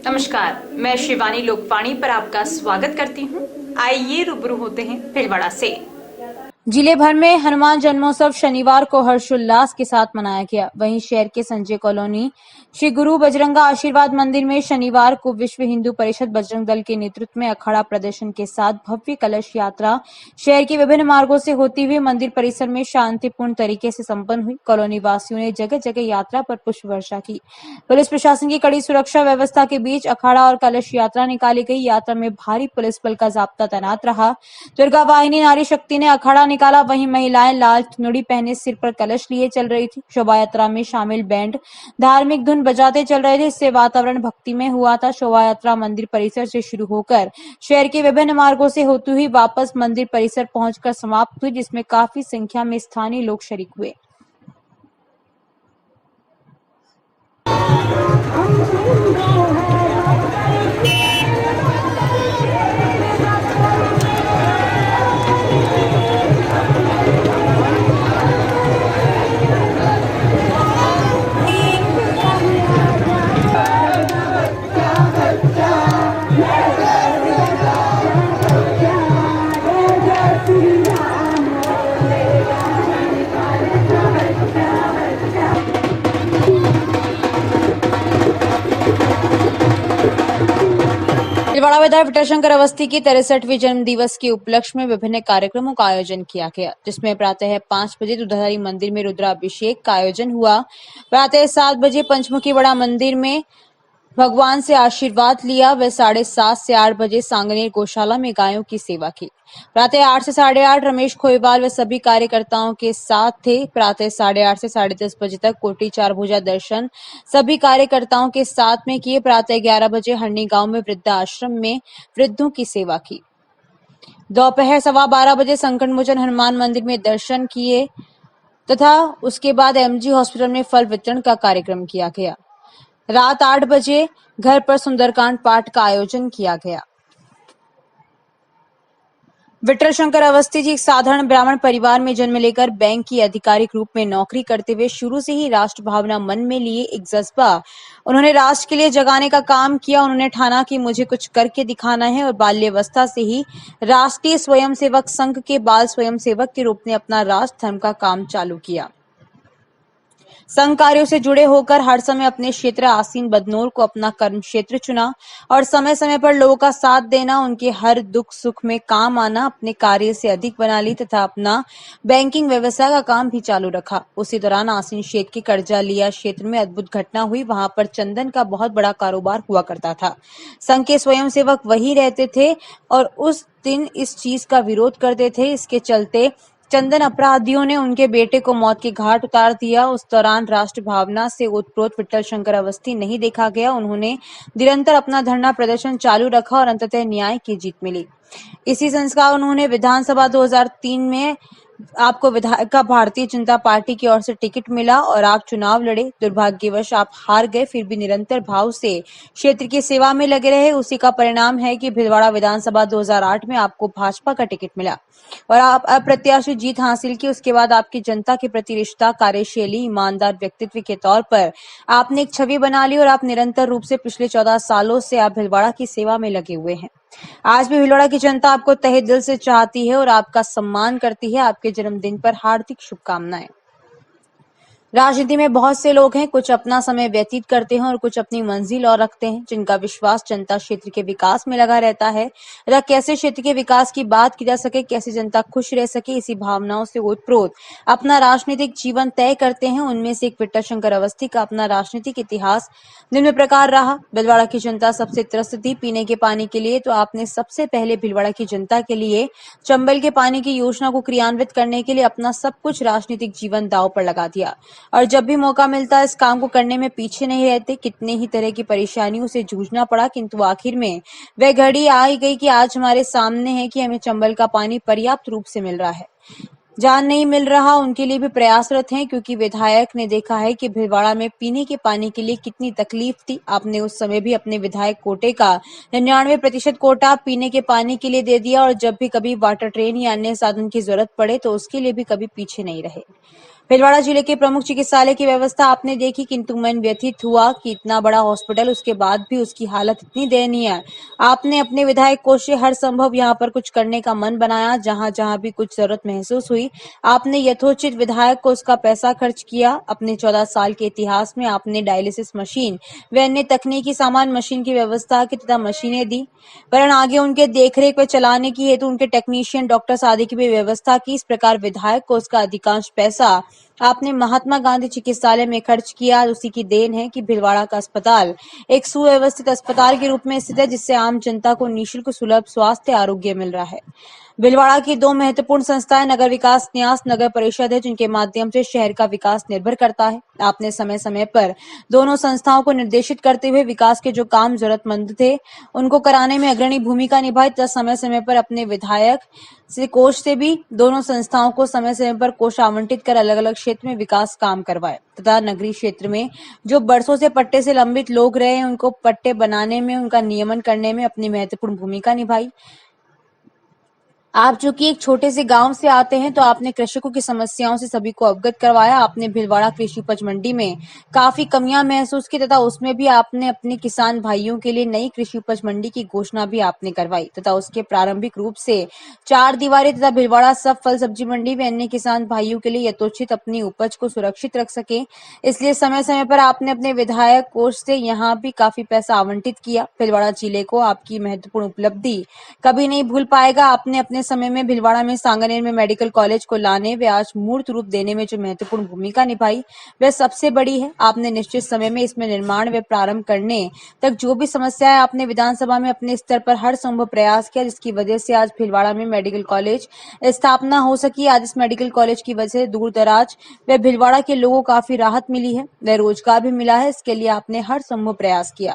नमस्कार, मैं शिवानी लोकवाणी पर आपका स्वागत करती हूँ। आइए रूबरू होते हैं भीलवाड़ा से। जिले भर में हनुमान जन्मोत्सव शनिवार को हर्षोल्लास के साथ मनाया गया। वहीं शहर के संजय कॉलोनी श्री गुरु बजरंगा आशीर्वाद मंदिर में शनिवार को विश्व हिंदू परिषद बजरंग दल के नेतृत्व में अखाड़ा प्रदर्शन के साथ भव्य कलश यात्रा शहर के विभिन्न मार्गों से होती हुई मंदिर परिसर में शांतिपूर्ण तरीके से संपन्न हुई। कॉलोनी वासियों ने जगह जगह यात्रा पर पुष्प वर्षा की। पुलिस प्रशासन की कड़ी सुरक्षा व्यवस्था के बीच अखाड़ा और कलश यात्रा निकाली गई। यात्रा में भारी पुलिस बल का जाब्ता तैनात रहा। दुर्गा वाहिनी नारी शक्ति ने अखाड़ा निकाला। वहीं महिलाएं लाल चुनरी पहने सिर पर कलश लिए चल रही थी। शोभा यात्रा में शामिल बैंड धार्मिक धुन बजाते चल रहे थे। इससे वातावरण भक्तिमय हुआ था। शोभा यात्रा मंदिर परिसर से शुरू होकर शहर के विभिन्न मार्गों से होती हुई वापस मंदिर परिसर पहुंचकर समाप्त हुई, जिसमें काफी संख्या में स्थानीय लोग शरीक हुए। भीलवाड़ा विधायक विठलशंकर अवस्थी की 63वीं जन्म दिवस के उपलक्ष्य में विभिन्न कार्यक्रमों का आयोजन किया गया, जिसमें प्रातः 5 बजे दूधाधारी मंदिर में रुद्राभिषेक का आयोजन हुआ। प्रातः 7 बजे पंचमुखी बड़ा मंदिर में भगवान से आशीर्वाद लिया। व 7:30 से 8 बजे सांगनेर गौशाला में गायों की सेवा की। प्रातः 8 से 8:30 रमेश खोईवाल व सभी कार्यकर्ताओं के साथ थे। प्रातः 8:30 से 10:30 बजे तक कोटि चार भुजा दर्शन सभी कार्यकर्ताओं के साथ में किए। प्रातः 11 बजे हरनी गांव में वृद्धाश्रम में वृद्धों की सेवा की। दोपहर 12:15 बजे संकट मोचन हनुमान मंदिर में दर्शन किए तथा उसके बाद एमजी हॉस्पिटल में फल वितरण का कार्यक्रम किया गया। रात 8 बजे घर पर सुंदरकांड पाठ का आयोजन किया गया। विठलशंकर अवस्थी जी एक साधारण ब्राह्मण परिवार में जन्म लेकर बैंक की आधिकारिक रूप में नौकरी करते हुए शुरू से ही राष्ट्र भावना मन में लिए एक जज्बा उन्होंने राष्ट्र के लिए जगाने का काम किया। उन्होंने ठाना कि मुझे कुछ करके दिखाना है और बाल्यावस्था से ही राष्ट्रीय स्वयंसेवक संघ के बाल स्वयंसेवक के रूप में अपना राष्ट्र धर्म का काम चालू किया। संघ कार्यों से जुड़े होकर हर समय अपने क्षेत्र आसीन बदनौर को अपना कर्म क्षेत्र चुना और समय समय पर लोगों का साथ देना, उनके हर दुख सुख में काम आना अपने कार्य से अधिक बना ली तथा अपना बैंकिंग व्यवसाय का काम भी चालू रखा। उसी दौरान आसीन क्षेत्र के कर्जा लिया क्षेत्र में अद्भुत घटना हुई। वहां पर चंदन का बहुत बड़ा कारोबार हुआ करता था। संघ के स्वयंसेवक वही रहते थे और उस दिन इस चीज का विरोध करते थे। इसके चलते चंदन अपराधियों ने उनके बेटे को मौत के घाट उतार दिया। उस दौरान राष्ट्र भावना से ओतप्रोत विठलशंकर अवस्थी नहीं देखा गया। उन्होंने निरंतर अपना धरना प्रदर्शन चालू रखा और अंततः न्याय की जीत मिली। इसी संस्कार उन्होंने विधानसभा 2003 में आपको विधायक का भारतीय जनता पार्टी की ओर से टिकट मिला और आप चुनाव लड़े। दुर्भाग्यवश आप हार गए, फिर भी निरंतर भाव से क्षेत्र की सेवा में लगे रहे। उसी का परिणाम है कि भीलवाड़ा विधानसभा 2008 में आपको भाजपा का टिकट मिला और आप अप्रत्याशित जीत हासिल की। उसके बाद आपकी जनता के प्रति रिश्ता, कार्यशैली, ईमानदार व्यक्तित्व के तौर पर आपने एक छवि बना ली और आप निरंतर रूप से पिछले 14 सालों से आप भीलवाड़ा की सेवा में लगे हुए हैं। आज भी भीलवाड़ा की जनता आपको तहे दिल से चाहती है और आपका सम्मान करती है। आपके जन्मदिन पर हार्दिक शुभकामनाएं। राजनीति में बहुत से लोग हैं, कुछ अपना समय व्यतीत करते हैं और कुछ अपनी मंजिल और रखते हैं, जिनका विश्वास जनता क्षेत्र के विकास में लगा रहता है तथा कैसे क्षेत्र के विकास की बात की जा सके, कैसे जनता खुश रह सके, इसी भावनाओं से ओतप्रोत अपना राजनीतिक जीवन तय करते हैं। उनमें से एक विठलशंकर अवस्थी का अपना राजनीतिक इतिहास निम्न प्रकार रहा। भीलवाड़ा की जनता सबसे त्रस्त थी पीने के पानी के लिए, तो आपने सबसे पहले भीलवाड़ा की जनता के लिए चंबल के पानी की योजना को क्रियान्वित करने के लिए अपना सब कुछ राजनीतिक जीवन दांव पर लगा दिया और जब भी मौका मिलता इस काम को करने में पीछे नहीं रहते। कितने ही तरह की परेशानियों से जूझना पड़ा, किंतु आखिर में वह घड़ी आ ही गई कि आज हमारे सामने है कि हमें चंबल का पानी पर्याप्त रूप से मिल रहा है। जहां नहीं मिल रहा उनके लिए भी प्रयासरत हैं, क्योंकि विधायक ने देखा है कि भीलवाड़ा में पीने के पानी के लिए कितनी तकलीफ थी। आपने उस समय भी अपने विधायक कोटे का 99% कोटा पीने के पानी के लिए दे दिया और जब भी कभी वाटर ट्रेन या अन्य साधन की जरूरत पड़े तो उसके लिए भी कभी पीछे नहीं रहे। भीलवाड़ा जिले के प्रमुख चिकित्सालय की व्यवस्था आपने देखी, किंतु मन व्यथित हुआ कि इतना बड़ा हॉस्पिटल, उसके बाद भी उसकी हालत इतनी दयनीय है। आपने अपने विधायक कोष से हर संभव यहां पर कुछ करने का मन बनाया। जहां जहां भी कुछ जरूरत महसूस हुई, आपने यथोचित विधायक को उसका पैसा खर्च किया। अपने 14 साल के इतिहास में आपने डायलिसिस मशीन व अन्य तकनीकी सामान, मशीन की व्यवस्था की तथा मशीनें दी, वरन आगे उनके देखरेख व चलाने की हेतु उनके टेक्नीशियन, डॉक्टर्स आदि की भी व्यवस्था की। इस प्रकार विधायक को उसका अधिकांश पैसा आपने महात्मा गांधी चिकित्सालय में खर्च किया। उसी की देन है कि भीलवाड़ा का अस्पताल एक सुव्यवस्थित अस्पताल के रूप में स्थित है, जिससे आम जनता को निःशुल्क सुलभ स्वास्थ्य आरोग्य मिल रहा है। भीलवाड़ा की दो महत्वपूर्ण संस्थाएं नगर विकास न्यास नगर परिषद है, जिनके माध्यम से शहर का विकास निर्भर करता है। आपने समय समय पर दोनों संस्थाओं को निर्देशित करते हुए विकास के जो काम जरूरतमंद थे उनको कराने में अग्रणी भूमिका निभाई तथा समय समय पर अपने विधायक से कोष से भी दोनों संस्थाओं को समय समय पर कोष आवंटित कर अलग अलग क्षेत्र में विकास काम करवाए तथा नगरीय क्षेत्र में जो बरसों से पट्टे से लंबित लोग रहे हैं उनको पट्टे बनाने में, उनका नियमन करने में अपनी महत्वपूर्ण भूमिका निभाई। आप जो कि एक छोटे से गांव से आते हैं, तो आपने कृषकों की समस्याओं से सभी को अवगत करवाया। आपने भीलवाड़ा कृषि उपज मंडी में काफी कमियां महसूस की तथा उसमें भी आपने अपने किसान भाइयों के लिए नई कृषि उपज मंडी की घोषणा भी आपने करवाई तथा उसके प्रारंभिक रूप से 4 दीवारी तथा भीलवाड़ा सब फल सब्जी मंडी में अन्य किसान भाइयों के लिए यथोचित अपनी उपज को सुरक्षित रख सके, इसलिए समय समय पर आपने अपने विधायक कोष से यहाँ भी काफी पैसा आवंटित किया। भीलवाड़ा जिले को आपकी महत्वपूर्ण उपलब्धि कभी नहीं भूल पाएगा। आपने अपने समय में भीलवाड़ा में सांगानेर में मेडिकल कॉलेज को लाने व आज मूर्त रूप देने में जो महत्वपूर्ण भूमिका निभाई वह सबसे बड़ी है। आपने निश्चित समय में इसमें निर्माण व प्रारंभ करने तक जो भी समस्याएं आपने विधानसभा में अपने स्तर पर हर संभव प्रयास किया, जिसकी वजह से आज भीलवाड़ा में मेडिकल कॉलेज स्थापना हो सकी। आज इस मेडिकल कॉलेज की वजह से दूर दराज व भीलवाड़ा के लोगों को काफी राहत मिली है व रोजगार भी मिला है। इसके लिए आपने हर संभव प्रयास किया।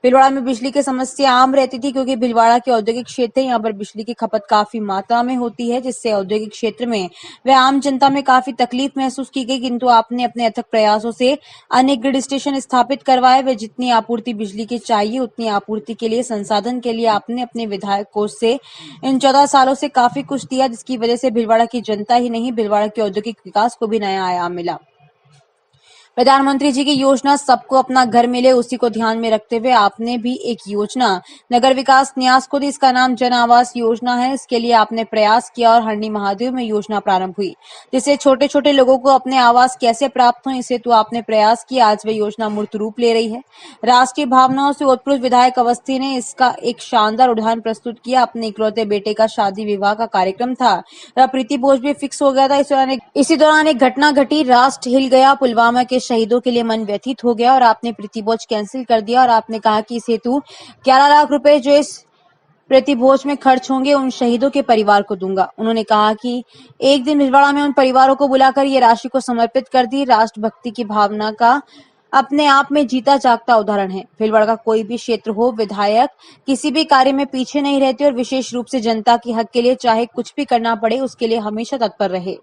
भीलवाड़ा में बिजली की समस्या आम रहती थी, क्योंकि भीलवाड़ा के औद्योगिक क्षेत्र है, यहाँ पर बिजली की खपत काफी मात्रा में होती है, जिससे औद्योगिक क्षेत्र में व आम जनता में काफी तकलीफ महसूस की गई। किंतु आपने अपने अथक प्रयासों से अनेक ग्रिड स्टेशन स्थापित करवाए व जितनी आपूर्ति बिजली की चाहिए उतनी आपूर्ति के लिए, संसाधन के लिए आपने अपने विधायक कोष से इन 14 सालों से काफी कुछ दिया, जिसकी वजह से भीलवाड़ा की जनता ही नहीं, भीलवाड़ा के औद्योगिक विकास को भी नया आयाम मिला। प्रधानमंत्री जी की योजना सबको अपना घर मिले, उसी को ध्यान में रखते हुए आपने भी एक योजना नगर विकास न्यास को दी। इसका नाम जन आवास योजना है। इसके लिए आपने प्रयास किया और हरणी महादेव में योजना प्रारंभ हुई, जिससे छोटे छोटे लोगों को अपने आवास कैसे प्राप्त हो, इसे तो आपने प्रयास किया। आज वह योजना मूर्त रूप ले रही है। राष्ट्रीय भावनाओं से ओतप्रोत विधायक अवस्थी ने इसका एक शानदार उदाहरण प्रस्तुत किया। अपने इकलौते बेटे का शादी विवाह का कार्यक्रम था, प्रीति भोज भी फिक्स हो गया था। इसी दौरान एक घटना घटी, राष्ट्र हिल गया, पुलवामा के शहीदों के लिए मन व्यथित हो गया और आपने प्रीति भोज कैंसिल कर दिया और आपने कहा कि इस हेतु 11 लाख रुपए जो इस प्रीति भोज में खर्च होंगे उन शहीदों के परिवार को दूंगा। उन्होंने कहा कि एक दिन भीलवाड़ा में उन परिवारों को बुलाकर ये राशि को समर्पित कर दी। राष्ट्रभक्ति की भावना का अपने आप में जीता जागता उदाहरण है। भीलवाड़ा का कोई भी क्षेत्र हो, विधायक किसी भी कार्य में पीछे नहीं रहते और विशेष रूप से जनता के हक के लिए चाहे कुछ भी करना पड़े उसके लिए हमेशा तत्पर रहे।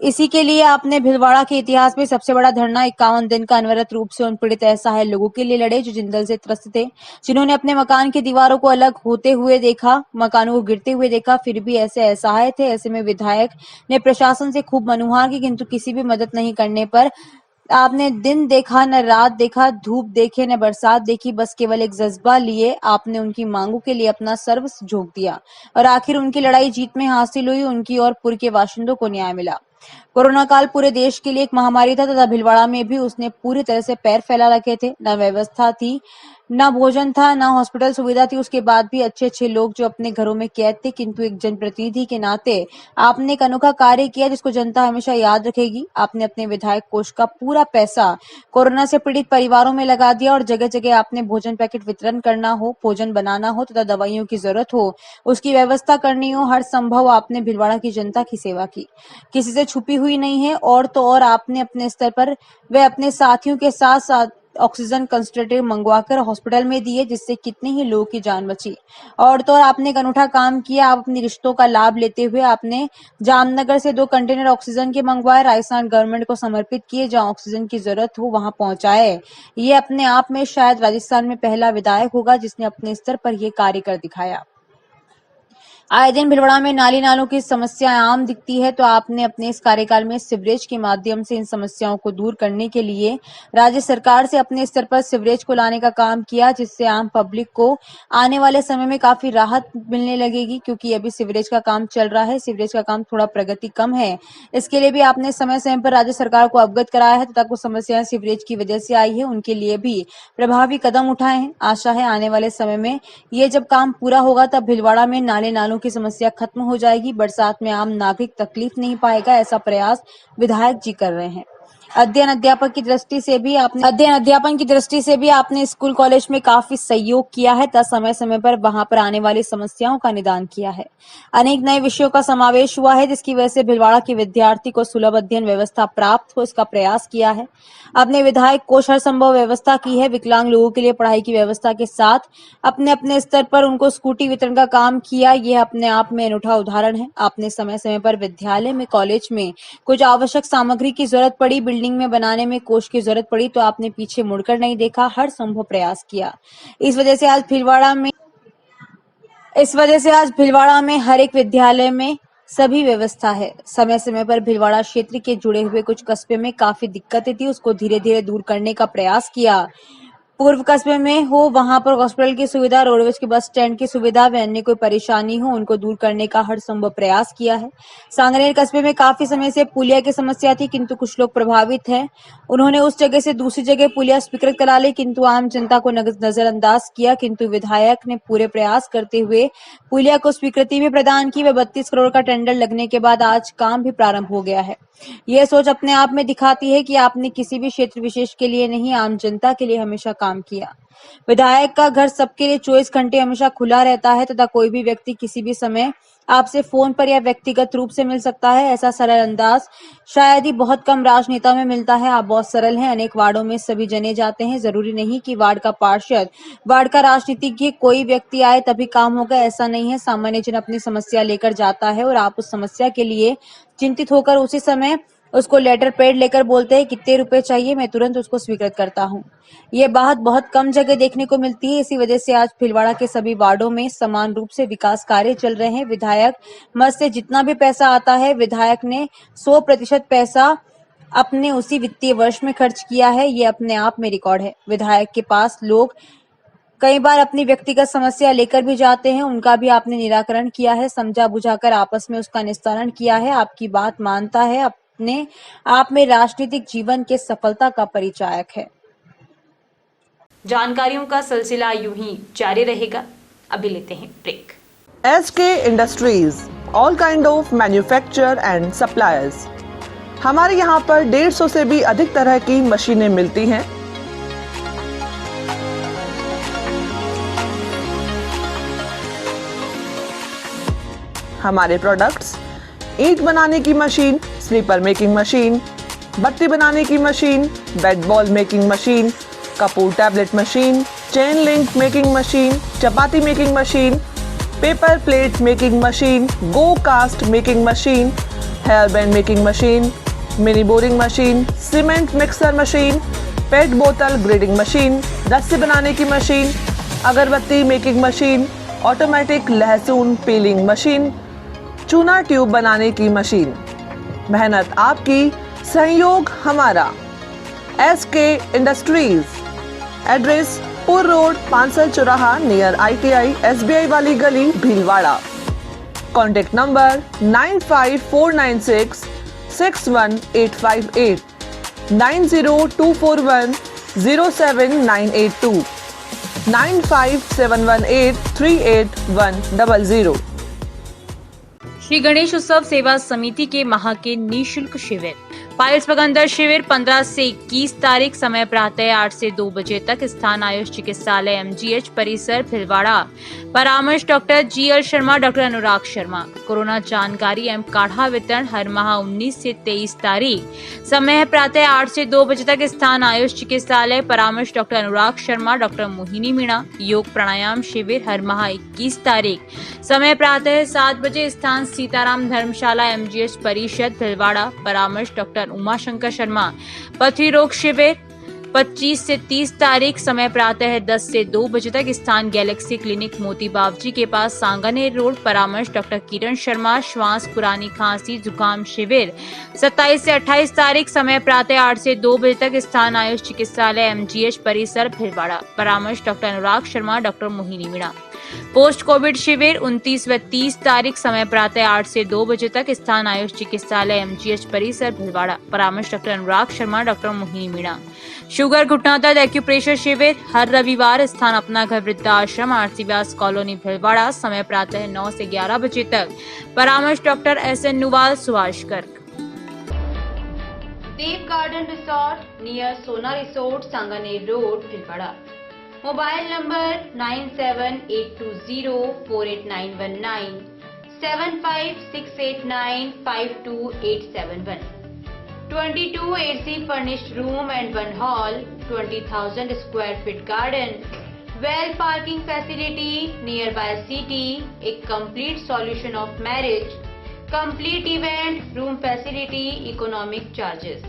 इसी के लिए आपने भीलवाड़ा के इतिहास में सबसे बड़ा धरना 51 दिन का अनवरत रूप से उन पीड़ित असहाय लोगों के लिए लड़े जो जिंदल से त्रस्त थे, जिन्होंने अपने मकान की दीवारों को अलग होते हुए देखा, मकानों को गिरते हुए देखा, फिर भी ऐसे असहाय थे। ऐसे में विधायक ने प्रशासन से खूब मनुहार की, किंतु किसी भी मदद नहीं करने पर आपने दिन देखा न रात देखा, धूप देखे न बरसात देखी, बस केवल एक जज्बा लिए आपने उनकी मांगों के लिए अपना सर्वस्व झोंक दिया और आखिर उनकी लड़ाई जीत में हासिल हुई। उनकी और पुर के बाशिंदों को न्याय मिला। कोरोना काल पूरे देश के लिए एक महामारी था तथा भीलवाड़ा में भी उसने पूरी तरह से पैर फैला रखे थे। न व्यवस्था थी, न भोजन था, न हॉस्पिटल सुविधा थी। उसके बाद भी अच्छे अच्छे लोग जो अपने घरों में कैद थे, किंतु एक जनप्रतिनिधि के नाते आपने एक अनोखा कार्य किया जिसको जनता हमेशा याद रखेगी। आपने अपने विधायक कोष का पूरा पैसा कोरोना से पीड़ित परिवारों में लगा दिया और जगह जगह आपने भोजन पैकेट वितरण करना हो, भोजन बनाना हो तथा दवाइयों की जरूरत हो उसकी व्यवस्था करनी हो, हर संभव आपने भीलवाड़ा की जनता की सेवा की, किसी से छुपी हुई नहीं है। और तो और आपने अपने स्तर पर वे अपने साथियों के साथ साथ ऑक्सीजन कंसंट्रेटर मंगवाकर हॉस्पिटल में दिए, जिससे कितने ही लोगों की जान बची। और तो और आपने एक अनूठा काम किया। आप अपने रिश्तों का लाभ लेते हुए आपने जामनगर से 2 कंटेनर ऑक्सीजन के मंगवाए, राजस्थान गवर्नमेंट को समर्पित किए, जहां ऑक्सीजन की जरूरत हो वहां पहुंचाए। ये अपने आप में शायद राजस्थान में पहला विधायक होगा जिसने अपने स्तर पर यह कार्य कर दिखाया। आए दिन भीलवाड़ा में नाली नालों की समस्या आम दिखती है, तो आपने अपने इस कार्यकाल में सीवरेज के माध्यम से इन समस्याओं को दूर करने के लिए राज्य सरकार से अपने स्तर पर सीवरेज को लाने का काम किया, जिससे आम पब्लिक को आने वाले समय में काफी राहत मिलने लगेगी। क्योंकि अभी सीवरेज का काम चल रहा है, सीवरेज का काम थोड़ा प्रगति कम है। इसके लिए भी आपने समय समय पर राज्य सरकार को अवगत कराया है तथा कुछ समस्याएं सीवरेज की वजह से आई है, उनके लिए भी प्रभावी कदम उठाए हैं। आशा है आने वाले समय में ये जब काम पूरा होगा तब भीलवाड़ा में नाले नालों की समस्या खत्म हो जाएगी। बरसात में आम नागरिक तकलीफ नहीं पाएगा, ऐसा प्रयास विधायक जी कर रहे हैं। अध्यापन की दृष्टि से भी आपने स्कूल कॉलेज में काफी सहयोग किया है तथा समय समय पर वहां पर आने वाली समस्याओं का निदान किया है। अनेक नए विषयों का समावेश हुआ है, जिसकी वजह से भीलवाड़ा के विद्यार्थी को सुलभ अध्ययन व्यवस्था प्राप्त हो, इसका प्रयास किया है। अपने विधायक कोष हर संभव व्यवस्था की है। विकलांग लोगों के लिए पढ़ाई की व्यवस्था के साथ अपने अपने स्तर पर उनको स्कूटी वितरण का काम किया। यह अपने आप में अनूठा उदाहरण है। आपने समय समय पर विद्यालय में, कॉलेज में कुछ आवश्यक सामग्री की जरूरत पड़ी, बिल्डिंग में बनाने में कोष की जरूरत पड़ी, तो आपने पीछे मुड़कर नहीं देखा, हर संभव प्रयास किया। इस वजह से आज भीलवाड़ा में हर एक विद्यालय में सभी व्यवस्था है। समय समय पर भीलवाड़ा क्षेत्र के जुड़े हुए कुछ कस्बे में काफी दिक्कतें थी, उसको धीरे धीरे दूर करने का प्रयास किया। पूर्व कस्बे में हो, वहां पर हॉस्पिटल की सुविधा, रोडवेज के बस स्टैंड की सुविधा व अन्य कोई परेशानी हो, उनको दूर करने का हर संभव प्रयास किया है। सांगनेर कस्बे में काफी समय से पुलिया की समस्या थी, किंतु कुछ लोग प्रभावित हैं। उन्होंने उस जगह से दूसरी जगह पुलिया स्वीकृत करा ली, किंतु आम जनता को नजरअंदाज किया। किंतु विधायक ने पूरे प्रयास करते हुए पुलिया को स्वीकृति भी प्रदान की व 32 करोड़ का टेंडर लगने के बाद आज काम भी प्रारंभ हो गया है। यह सोच अपने आप में दिखाती है कि आपने किसी भी क्षेत्र विशेष के लिए नहीं, आम जनता के लिए हमेशा काम किया। विधायक का घर सबके लिए 24 घंटे हमेशा खुला रहता है तथा कोई भी व्यक्ति किसी भी समय आपसे फोन पर या व्यक्तिगत रूप से मिल सकता है। ऐसा सरल अंदाज शायद ही बहुत कम राजनेता में मिलता है। आप बहुत सरल हैं। अनेक वार्डों में सभी जने जाते हैं, जरूरी नहीं कि वार्ड का पार्षद, वार्ड का राजनीतिज्ञ, कोई व्यक्ति आए तभी काम होगा, ऐसा नहीं है। सामान्य जन अपनी समस्या लेकर जाता है और आप उस समस्या के लिए चिंतित होकर उसी समय उसको लेटर पैड लेकर बोलते हैं कितने रुपए चाहिए, मैं तुरंत उसको स्वीकृत करता हूँ। ये बात बहुत कम जगह देखने को मिलती है। इसी वजह से आज भीलवाड़ा के सभी वार्डों में समान रूप से विकास कार्य चल रहे हैं। विधायक मद से जितना भी पैसा आता है, विधायक ने 100% पैसा अपने उसी वित्तीय वर्ष में खर्च किया है। ये अपने आप में रिकॉर्ड है। विधायक के पास लोग कई बार अपनी व्यक्तिगत समस्या लेकर भी जाते हैं, उनका भी आपने निराकरण किया है, समझा बुझाकर आपस में उसका निस्तारण किया है। आपकी बात मानता है, अपने आप में राजनीतिक जीवन के सफलता का परिचायक है। जानकारियों का सिलसिला यूं ही जारी रहेगा। अभी लेते हैं break. SK industries, all kind of manufacture and suppliers. हमारे यहाँ पर 150 से भी अधिक तरह की मशीनें मिलती हैं। हमारे प्रोडक्ट्स ईंट बनाने की मशीन, स्लीपर मेकिंग मशीन, बत्ती बनाने की machine, bed ball making machine, कपूर tablet machine, chain link making machine, chapati making machine, paper plate making machine, गो कास्ट making machine, hair band making machine, mini boring machine, cement mixer machine, pet बोतल grading machine, रस्सी बनाने की मशीन, agarbatti making machine, automatic लहसुन peeling machine, चूना tube बनाने की मशीन। मेहनत आपकी, सहयोग हमारा। SK industries, address Pur road, Pansal चौराहा, नियर ITI, SBI वाली गली, भीलवाड़ा। Contact number 9549661858, 9024107982, 9571838100। श्री गणेश उत्सव सेवा समिति के माह के निःशुल्क शिविर। पायल्स पगंदर शिविर 15 से 21 तारीख, समय प्रातः 8 से 2 बजे तक। स्थान आयुष चिकित्सालय MGH परिसर भीलवाड़ा। परामर्श doctor GL Sharma, doctor Anurag Sharma. Corona जानकारी एवं काढ़ा वितरण हर माह 19 से 23 तारीख, समय प्रातः 8 से 2 बजे तक। स्थान आयुष चिकित्सालय। परामर्श डॉक्टर अनुराग शर्मा, डॉक्टर मोहिनी मीणा। योग प्राणायाम शिविर हर माह 21 तारीख, समय प्रातः 7 बजे। स्थान सीताराम धर्मशाला MGH परिषद भीलवाड़ा। परामर्श डॉक्टर उमा शंकर शर्मा। पथरी रोग शिविर 25 से 30 तारीख समय प्रातः 10 से 2 बजे तक स्थान गैलेक्सी क्लिनिक मोती बावजी के पास सांगानेर रोड। परामर्श डॉक्टर किरण शर्मा। श्वास पुरानी खांसी जुकाम शिविर 27 से 28 तारीख समय प्रातः 8 से 2 बजे तक स्थान आयुष चिकित्सालय MGH परिसर भिलवाड़ा। परामर्श doctor Anurag Sharma doctor Mohini Meena. Post covid शिविर 29 व 30 तारीख समय प्रातः 8 से 2 बजे तक स्थान आयुष चिकित्सालय MGH परिसर भिलवाड़ा। परामर्श doctor Anurag Sharma doctor Mohini Meena. Sugar घुटना दर्द एक्यूप्रेशर शिविर हर रविवार। स्थान अपना घर वृद्धाश्रम आरसी व्यास कॉलोनी भिलवाड़ा। समय प्रातः 9 से 11 बजे तक। परामर्श डॉक्टर SN नुवाल सुभाष गर्ग। देव गार्डन रिसोर्ट नियर सोना resort Sanganer road Bhilwara. Mobile number 9782048919 7568952871 22 AC furnished room and one hall 20,000 square feet garden well parking facility nearby city a complete solution of marriage complete event room facility economic charges।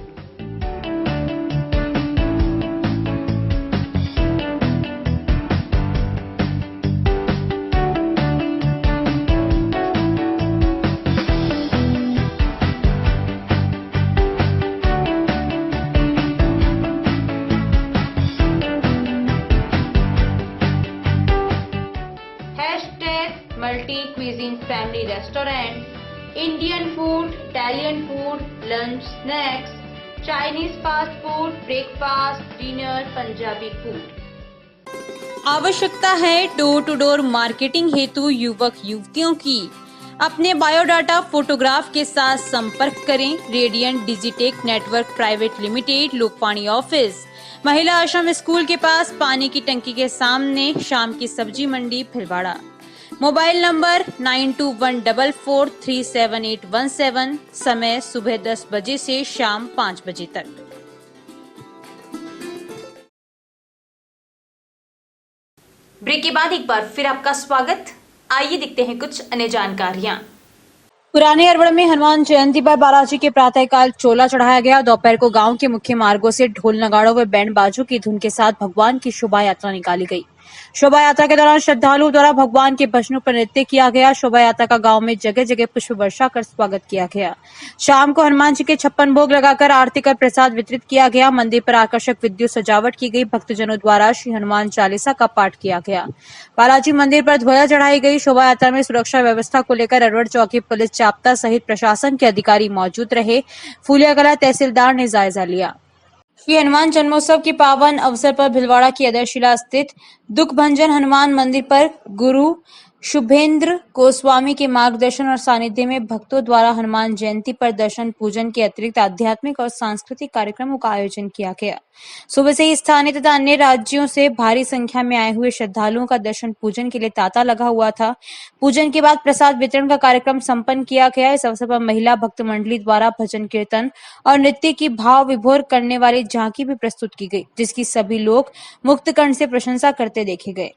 Multi cuisine family restaurant, Indian food, Italian food, lunch, snacks, Chinese fast food, breakfast, dinner, Punjabi food। आवश्यकता है door to door marketing हेतु युवक युवतियों की। अपने biodata photograph के साथ संपर्क करें। Radiant digitech network private limited, Lokpani office, महिला आश्रम स्कूल के पास, पानी की टंकी के सामने, शाम की सब्जी मंडी भिलवाड़ा। Mobile number 9214437817। समय सुबह 10 बजे से शाम 5 बजे तक। ब्रेक के बाद एक बार फिर आपका स्वागत। आइए देखते हैं कुछ अन्य जानकारियां। पुराने अरवड़ में हनुमान जयंती पर बालाजी के प्रातःकाल चोला चढ़ाया गया। दोपहर को गांव के मुख्य मार्गों से ढोल नगाड़ों व बैंड बाजों की धुन के साथ भगवान की शोभा यात्रा निकाली गई। शोभा यात्रा के दौरान श्रद्धालुओं द्वारा भगवान के भजनों पर नृत्य किया गया। शोभा यात्रा का गांव में जगह जगह पुष्प वर्षा कर स्वागत किया गया। शाम को हनुमान जी के 56 भोग लगाकर आरती कर प्रसाद वितरित किया गया। मंदिर पर आकर्षक विद्युत सजावट की गई। भक्तजनों द्वारा श्री हनुमान चालीसा का पाठ किया गया। बालाजी मंदिर पर ध्वजा चढ़ाई गई। शोभा यात्रा में सुरक्षा व्यवस्था को लेकर अरवड़ चौकी पुलिस जाप्ता सहित प्रशासन के अधिकारी मौजूद रहे। फूलियाकला तहसीलदार ने जायजा लिया। श्री हनुमान जन्मोत्सव के पावन अवसर पर भिलवाड़ा की अदरशिला स्थित दुखभंजन हनुमान मंदिर पर गुरु शुभेंद्र गोस्वामी के मार्गदर्शन और सानिध्य में भक्तों द्वारा हनुमान जयंती पर दर्शन पूजन के अतिरिक्त आध्यात्मिक और सांस्कृतिक कार्यक्रमों का आयोजन किया गया। सुबह से ही स्थानीय तथा अन्य राज्यों से भारी संख्या में आए हुए श्रद्धालुओं का दर्शन पूजन के लिए तांता लगा हुआ था। पूजन के बाद प्रसाद वितरण का कार्यक्रम संपन्न किया गया। इस अवसर पर महिला भक्त मंडली द्वारा भजन कीर्तन और नृत्य की भाव विभोर करने वाली झांकी भी प्रस्तुत की गई, जिसकी सभी लोग मुक्त कंठ से प्रशंसा करते देखे गए।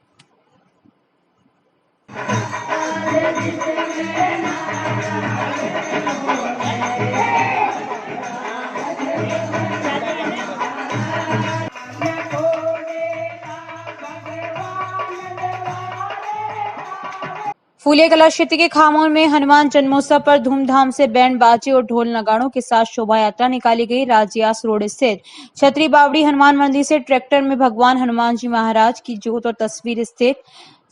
फूलियाकला क्षेत्र के खामोर में हनुमान जन्मोत्सव पर धूमधाम से बैंड बाजे और ढोल नगाड़ों के साथ शोभा यात्रा निकाली गई। राजयास रोड स्थित छतरी बावड़ी हनुमान मंदिर से ट्रैक्टर में भगवान हनुमान जी महाराज की जोत और तस्वीर स्थित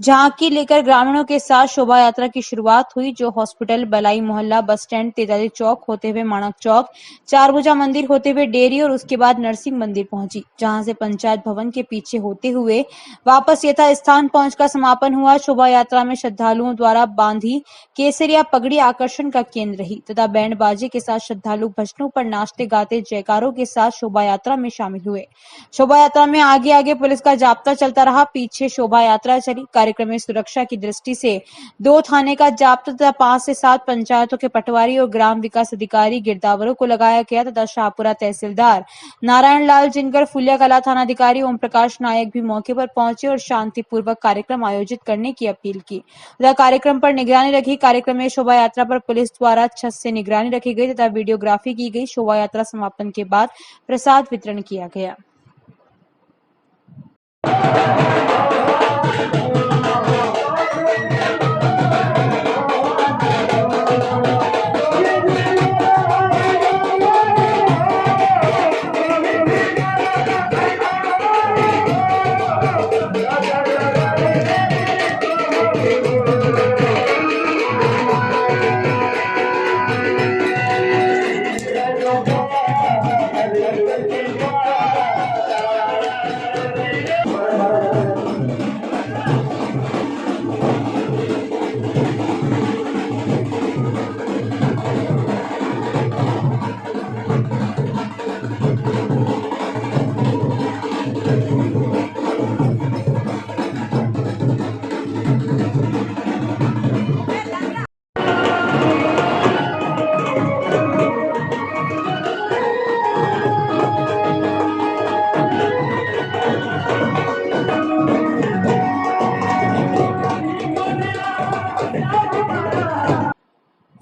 झांकी लेकर ग्रामीणों के साथ शोभा यात्रा की शुरुआत हुई, जो हॉस्पिटल, बलाई मोहल्ला, बस स्टैंड, तेजाजी चौक होते हुए माणक चौक, चारभुजा मंदिर होते हुए डेयरी और उसके बाद नरसिंह मंदिर पहुंची, जहां से पंचायत भवन के पीछे होते हुए वापस यथा स्थान पहुंचकर समापन हुआ। शोभा यात्रा में श्रद्धालुओं द्वारा बांधी केसरिया पगड़ी आकर्षण का केंद्र रही तथा बैंड बाजे के साथ श्रद्धालु भजनों पर नाचते गाते जयकारों के साथ शोभा यात्रा में शामिल हुए। शोभा यात्रा में आगे आगे पुलिस का जाप्ता चलता रहा, पीछे शोभा यात्रा चली। कार्यक्रम में सुरक्षा की दृष्टि से 2 थाने का जाप्ता तथा 5 से 7 पंचायतों के पटवारी और ग्राम विकास अधिकारी गिरदावरों को लगाया गया तथा शाहपुरा तहसीलदार नारायण लाल जिनकर, फूलियाकला थानाधिकारी ओम प्रकाश नायक भी मौके पर पहुंचे और शांतिपूर्वक कार्यक्रम आयोजित करने की अपील की तथा कार्यक्रम पर निगरानी रखी। कार्यक्रम में शोभा यात्रा पर पुलिस द्वारा छत से निगरानी रखी गई तथा वीडियोग्राफी की गई। शोभा यात्रा समापन के बाद प्रसाद वितरण किया गया।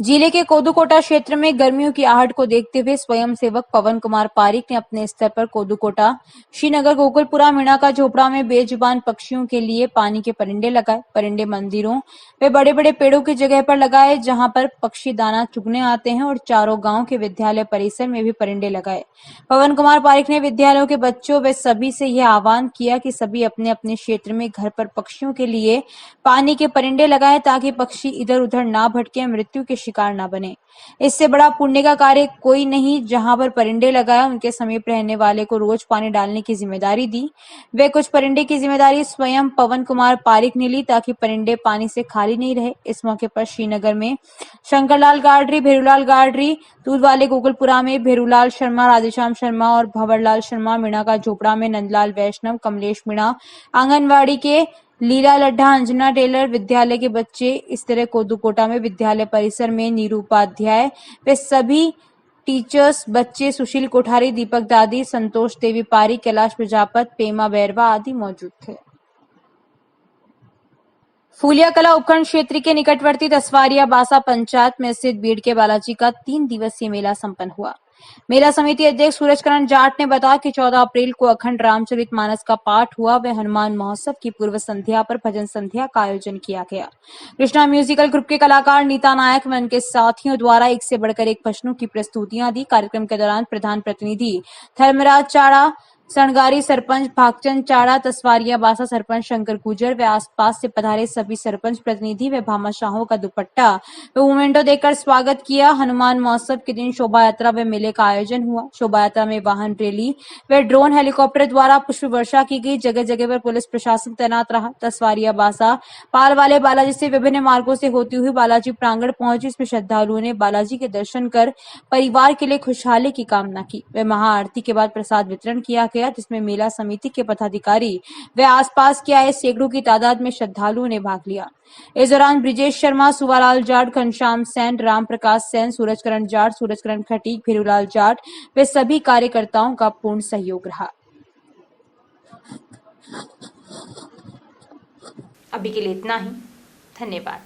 जिले के कोदूकोटा क्षेत्र में गर्मियों की आहट को देखते हुए स्वयंसेवक पवन कुमार पारिक ने अपने स्तर पर कोदूकोटा, श्रीनगर, गोकुलपुरा, मीणा का झोपड़ा में बेजुबान पक्षियों के लिए पानी के परिंदे लगाए। परिंदे मंदिरों व बड़े बड़े पेड़ों की जगह पर लगाए जहां पर पक्षी दाना चुगने आते हैं और चारों गांव के विद्यालय परिसर में भी परिंदे लगाए। पवन कुमार पारिक ने विद्यालयों के बच्चों व सभी से यह आह्वान किया कि सभी अपने अपने क्षेत्र में घर पर पक्षियों के लिए पानी के परिंदे लगाएं ताकि पक्षी इधर उधर ना भटके, मृत्यु के शिकार ना बने। इससे बड़ा पुण्य का कार्य कोई नहीं। जहां पर परिंदे लगाए उनके समीप रहने वाले को रोज पानी डालने की जिम्मेदारी दी। वे कुछ परिंदे की जिम्मेदारी स्वयं पवन कुमार पारिक ने ली ताकि परिंदे पानी से खाली नहीं रहे। इस मौके पर श्रीनगर में शंकरलाल गाडरी, भेरूलाल गाडरी, दूध वाले गोकुलपुरा में भेरूलाल शर्मा, राधेश्याम शर्मा और भंवरलाल शर्मा, मीणा का झोपड़ा में नंदलाल वैष्णव, कमलेश मीणा, आंगनवाड़ी के लीला लड्ढा, अंजना टेलर, विद्यालय के बच्चे, इस तरह कोदूकोटा में विद्यालय परिसर में नीरू उपाध्याय वे सभी टीचर्स, बच्चे, सुशील कोठारी, दीपक दादी, संतोष देवी पारी, कैलाश प्रजापत, पेमा बैरवा आदि मौजूद थे। फूलिया कला उपखंड क्षेत्र के निकटवर्ती तसवारिया बासा पंचायत में स्थित बीड़ के बालाजी का 3 दिवसीय मेला संपन्न हुआ। मेला समिति अध्यक्ष सूरजकरण जाट ने बताया कि 14 अप्रैल को अखंड रामचरितमानस का पाठ हुआ व हनुमान महोत्सव की पूर्व संध्या पर भजन संध्या का आयोजन किया गया। कृष्णा म्यूजिकल ग्रुप के कलाकार नीता नायक व उनके साथियों द्वारा एक से बढ़कर एक भजनों की प्रस्तुतियां दी। कार्यक्रम के दौरान प्रधान प्रतिनिधि धर्मराज चाड़ा, सणगारी सरपंच भागचंद चाड़ा, तसवारिया बासा सरपंच शंकर गुजर व आसपास से पधारे सभी सरपंच प्रतिनिधि व भामाशाहों का दुपट्टा व मोमेंटो देकर स्वागत किया। हनुमान महोत्सव के दिन शोभा यात्रा व मेले का आयोजन हुआ। शोभा यात्रा में वाहन रैली व ड्रोन हेलीकॉप्टर द्वारा पुष्प वर्षा की गई। जगह जगह पर पुलिस प्रशासन तैनात रहा। तसवारिया बासा पाल वाले बालाजी से विभिन्न मार्गों से होती हुई बालाजी प्रांगण पहुंची। इसमें श्रद्धालुओं ने बालाजी के दर्शन कर परिवार के लिए खुशहाली की कामना की व महाआरती के बाद प्रसाद वितरण किया गया, जिसमें मेला समिति के पदाधिकारी व आसपास के आए सैकड़ों की तादाद में श्रद्धालुओं ने भाग लिया। इस दौरान ब्रिजेश शर्मा, सुवालाल जाट, घनश्याम सेन, राम प्रकाश सेन, सूरजकरण जाट, सूरजकरण खटीक, भेरूलाल जाट वे सभी कार्यकर्ताओं का पूर्ण सहयोग रहा। अभी के लिए इतना ही। धन्यवाद।